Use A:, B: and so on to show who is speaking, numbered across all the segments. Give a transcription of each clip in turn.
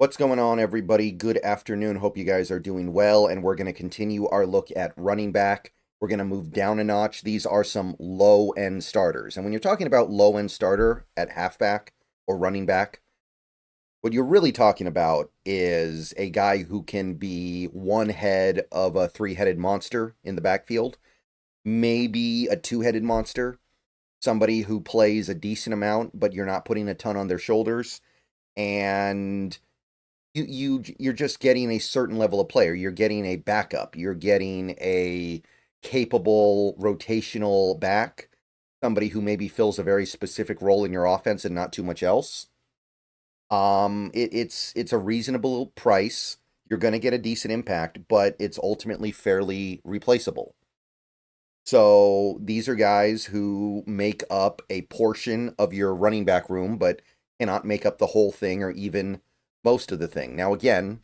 A: What's going on, everybody? Good afternoon. Hope you guys are doing well, and we're going to continue our look at running back. We're going to move down a notch. These are some low-end starters. And when you're talking about low-end starter at halfback or running back, what you're really talking about is a guy who can be one head of a three-headed monster in the backfield, maybe a two-headed monster, somebody who plays a decent amount, but you're not putting a ton on their shoulders, and you're just getting a certain level of player. You're getting a backup. You're getting a capable rotational back, somebody who maybe fills a very specific role in your offense and not too much else. It's a reasonable price. You're going to get a decent impact, but it's ultimately fairly replaceable. So these are guys who make up a portion of your running back room, but cannot make up the whole thing or even most of the thing. Now, again,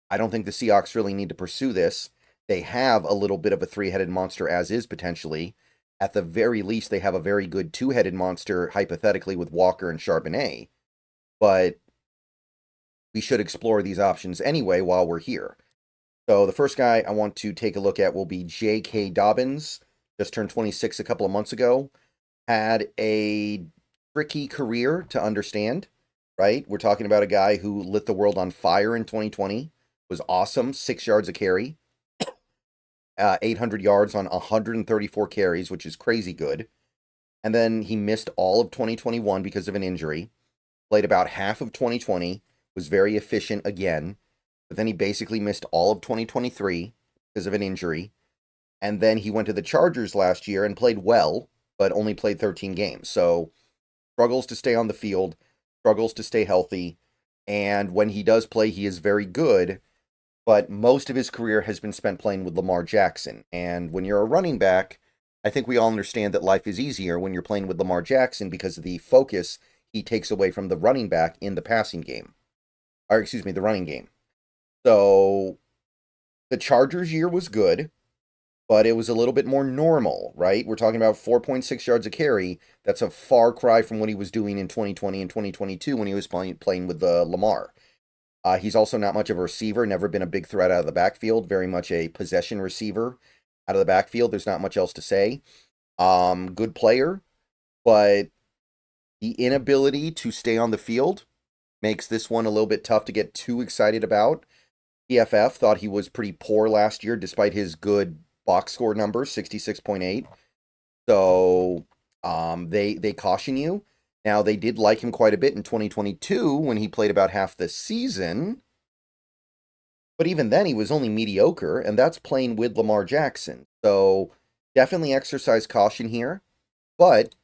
A: I don't think the Seahawks really need to pursue this. They have a little bit of a three-headed monster as is, potentially. At the very least, they have a very good two-headed monster, hypothetically, with Walker and Charbonnet. But we should explore these options anyway while we're here. So the first guy I want to take a look at will be J.K. Dobbins. Just turned 26 a couple of months ago. Had a tricky career to understand, right? We're talking about a guy who lit the world on fire in 2020. Was awesome. 6 yards a carry. 800 yards on 134 carries, which is crazy good. And then he missed all of 2021 because of an injury. Played about half of 2020. Was very efficient again. But then he basically missed all of 2023 because of an injury. And then he went to the Chargers last year and played well, but only played 13 games. So struggles to stay on the field, struggles to stay healthy. And when he does play, he is very good. But most of his career has been spent playing with Lamar Jackson. And when you're a running back, I think we all understand that life is easier when you're playing with Lamar Jackson because of the focus he takes away from the running back in the passing game. Or, excuse me, the running game. So the Chargers year was good, but it was a little bit more normal, right? We're talking about 4.6 yards a carry. That's a far cry from what he was doing in 2020 and 2022 when he was playing with Lamar. He's also not much of a receiver, never been a big threat out of the backfield, very much a possession receiver out of the backfield. There's not much else to say. Good player, but the inability to stay on the field makes this one a little bit tough to get too excited about. PFF thought he was pretty poor last year, despite his good box score numbers, 66.8. So they caution you. Now, they did like him quite a bit in 2022 when he played about half the season. But even then, he was only mediocre, and that's playing with Lamar Jackson. So definitely exercise caution here. But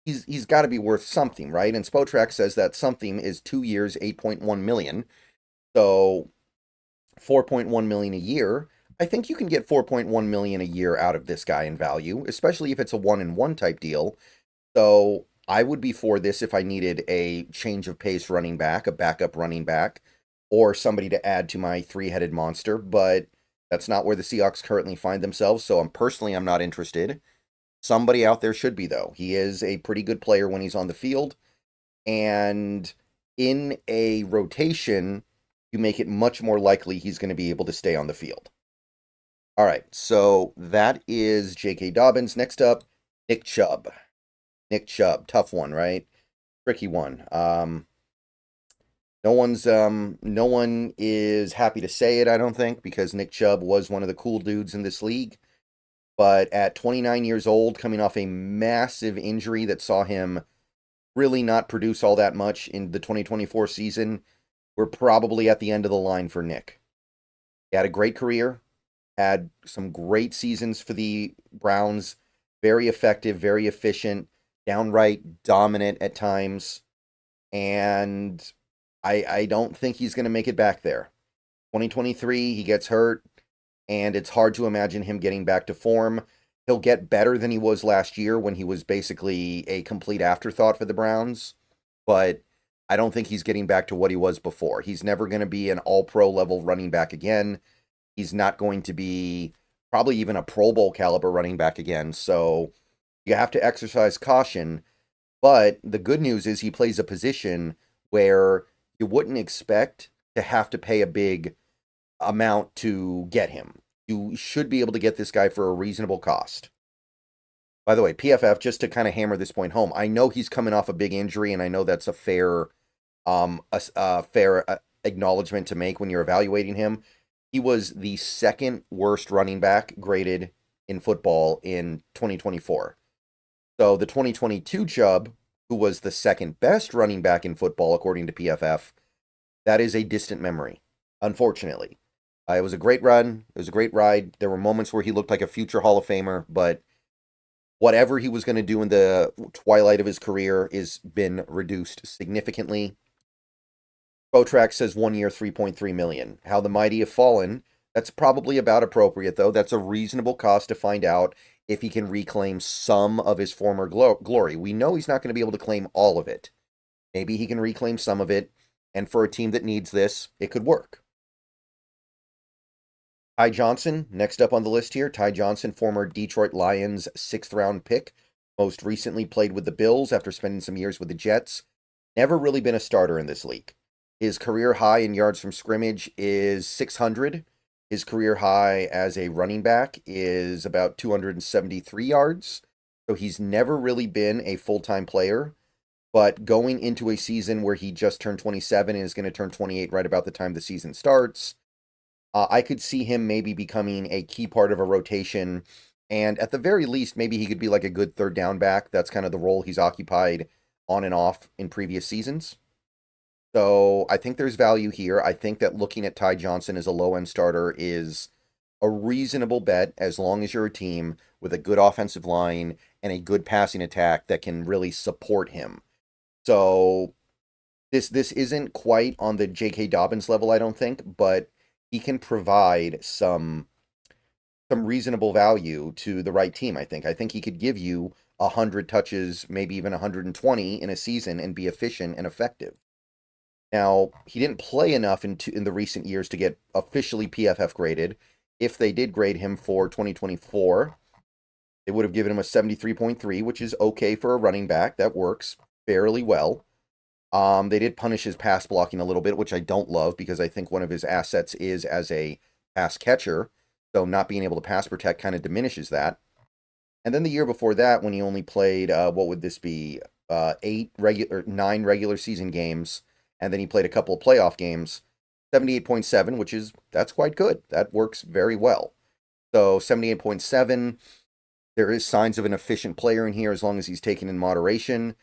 A: he's got to be worth something, right? And Spotrac says that something is 2 years, 8.1 million. So 4.1 million a year. I think you can get 4.1 million a year out of this guy in value, especially if it's a 1-and-1 type deal. So I would be for this if I needed a change of pace running back, a backup running back, or somebody to add to my three-headed monster, but that's not where the Seahawks currently find themselves, so I'm not interested. Somebody out there should be, though. He is a pretty good player when he's on the field, and in a rotation, you make it much more likely he's going to be able to stay on the field. All right, so that is J.K. Dobbins. Next up, Nick Chubb. Nick Chubb, tough one, right? Tricky one. No one is happy to say it, I don't think, because Nick Chubb was one of the cool dudes in this league. But at 29 years old, coming off a massive injury that saw him really not produce all that much in the 2024 season, we're probably at the end of the line for Nick. He had a great career, had some great seasons for the Browns, very effective, very efficient, downright dominant at times, and I don't think he's going to make it back there. 2023, he gets hurt, and it's hard to imagine him getting back to form. He'll get better than he was last year when he was basically a complete afterthought for the Browns, but I don't think he's getting back to what he was before. He's never going to be an all-pro level running back again. He's not going to be probably even a Pro Bowl caliber running back again, so you have to exercise caution. But the good news is he plays a position where you wouldn't expect to have to pay a big amount to get him. You should be able to get this guy for a reasonable cost. By the way, PFF, just to kind of hammer this point home, I know he's coming off a big injury, and I know that's a fair acknowledgement to make when you're evaluating him. He was the second worst running back graded in football in 2024. So the 2022 Chubb, who was the second best running back in football according to PFF, that is a distant memory, unfortunately. It was a great run. It was a great ride. There were moments where he looked like a future Hall of Famer, but whatever he was going to do in the twilight of his career has been reduced significantly. Botrax says 1 year, $3.3 million. How the mighty have fallen. That's probably about appropriate, though. That's a reasonable cost to find out if he can reclaim some of his former glory. We know he's not going to be able to claim all of it. Maybe he can reclaim some of it, and for a team that needs this, it could work. Ty Johnson, next up on the list here. Ty Johnson, former Detroit Lions 6th-round pick. Most recently played with the Bills after spending some years with the Jets. Never really been a starter in this league. His career high in yards from scrimmage is 600. His career high as a running back is about 273 yards. So he's never really been a full-time player. But going into a season where he just turned 27 and is going to turn 28 right about the time the season starts, I could see him maybe becoming a key part of a rotation. And at the very least, maybe he could be like a good third down back. That's kind of the role he's occupied on and off in previous seasons. So I think there's value here. I think that looking at Ty Johnson as a low-end starter is a reasonable bet as long as you're a team with a good offensive line and a good passing attack that can really support him. So this isn't quite on the J.K. Dobbins level, I don't think, but he can provide some reasonable value to the right team, I think. I think he could give you 100 touches, maybe even 120 in a season and be efficient and effective. Now, he didn't play enough in the recent years to get officially PFF graded. If they did grade him for 2024, they would have given him a 73.3, which is okay for a running back. That works fairly well. They did punish his pass blocking a little bit, which I don't love because I think one of his assets is as a pass catcher. So not being able to pass protect kind of diminishes that. And then the year before that, when he only played, what would this be? 9 regular season games. And then he played a couple of playoff games. 78.7, which that's quite good. That works very well. So 78.7, there is signs of an efficient player in here as long as he's taken in moderation.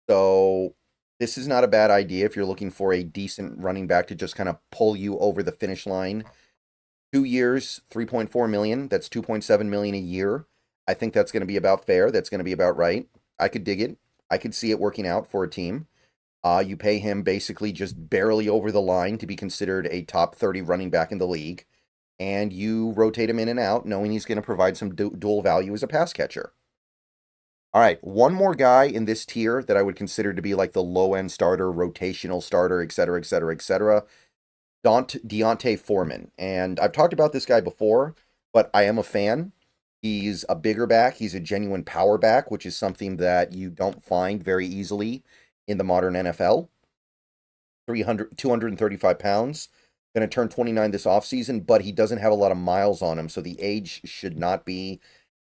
A: So this is not a bad idea if you're looking for a decent running back to just kind of pull you over the finish line. 2 years, $3.4 million. That's $2.7 million a year. I think that's going to be about fair. That's going to be about right. I could dig it. I could see it working out for a team. You pay him basically just barely over the line to be considered a top 30 running back in the league. And you rotate him in and out, knowing he's going to provide some dual value as a pass catcher. All right, one more guy in this tier that I would consider to be like the low-end starter, rotational starter, et cetera, et cetera, et cetera. D'Onta Foreman. And I've talked about this guy before, but I am a fan. He's a bigger back. He's a genuine power back, which is something that you don't find very easily in the modern NFL. 235 pounds. Going to turn 29 this offseason, but he doesn't have a lot of miles on him, so the age should not be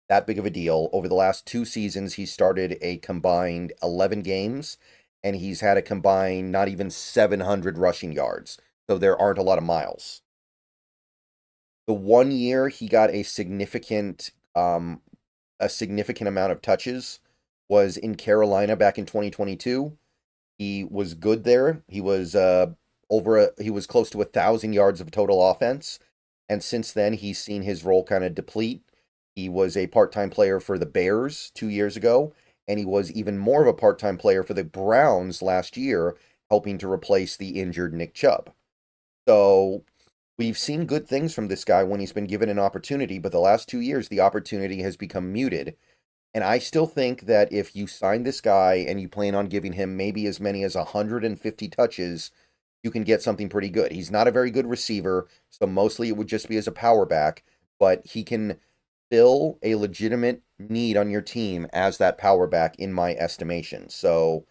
A: that big of a deal. Over the last 2 seasons, he started a combined 11 games, and he's had a combined not even 700 rushing yards. So there aren't a lot of miles. The 1 year he got a significant amount of touches was in Carolina back in 2022. He was good there. He was he was close to 1,000 yards of total offense, and since then he's seen his role kind of deplete. He was a part-time player for the Bears 2 years ago, and he was even more of a part-time player for the Browns last year, helping to replace the injured Nick Chubb. So we've seen good things from this guy when he's been given an opportunity, but the last 2 years, the opportunity has become muted. And I still think that if you sign this guy and you plan on giving him maybe as many as 150 touches, you can get something pretty good. He's not a very good receiver, so mostly it would just be as a power back, but he can fill a legitimate need on your team as that power back in my estimation. So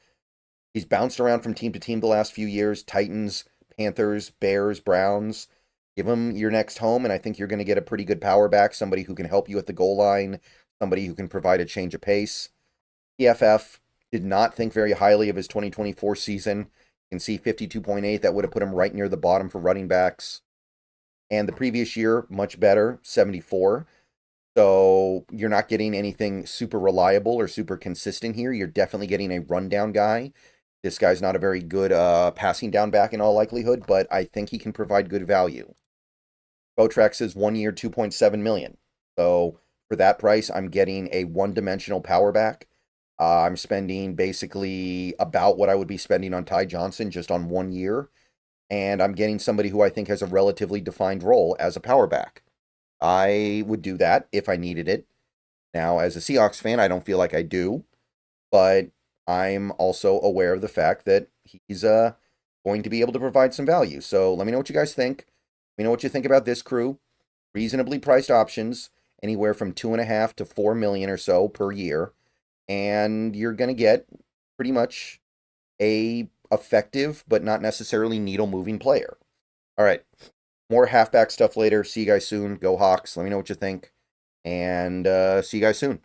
A: he's bounced around from team to team the last few years. Titans, Panthers, Bears, Browns. Give him your next home, and I think you're going to get a pretty good power back, somebody who can help you at the goal line, somebody who can provide a change of pace. PFF did not think very highly of his 2024 season. You can see 52.8. That would have put him right near the bottom for running backs. And the previous year, much better, 74. So you're not getting anything super reliable or super consistent here. You're definitely getting a rundown guy. This guy's not a very good passing down back in all likelihood, but I think he can provide good value. Botrex is 1 year, 2.7 million. So for that price, I'm getting a one-dimensional power back. I'm spending basically about what I would be spending on Ty Johnson just on 1 year. And I'm getting somebody who I think has a relatively defined role as a power back. I would do that if I needed it. Now, as a Seahawks fan, I don't feel like I do, but I'm also aware of the fact that he's going to be able to provide some value. So let me know what you guys think. Let me know what you think about this crew. Reasonably priced options, anywhere from 2.5 to 4 million or so per year, and you're going to get pretty much a effective but not necessarily needle moving player. All right, more halfback stuff later. See you guys soon. Go Hawks. Let me know what you think, and see you guys soon.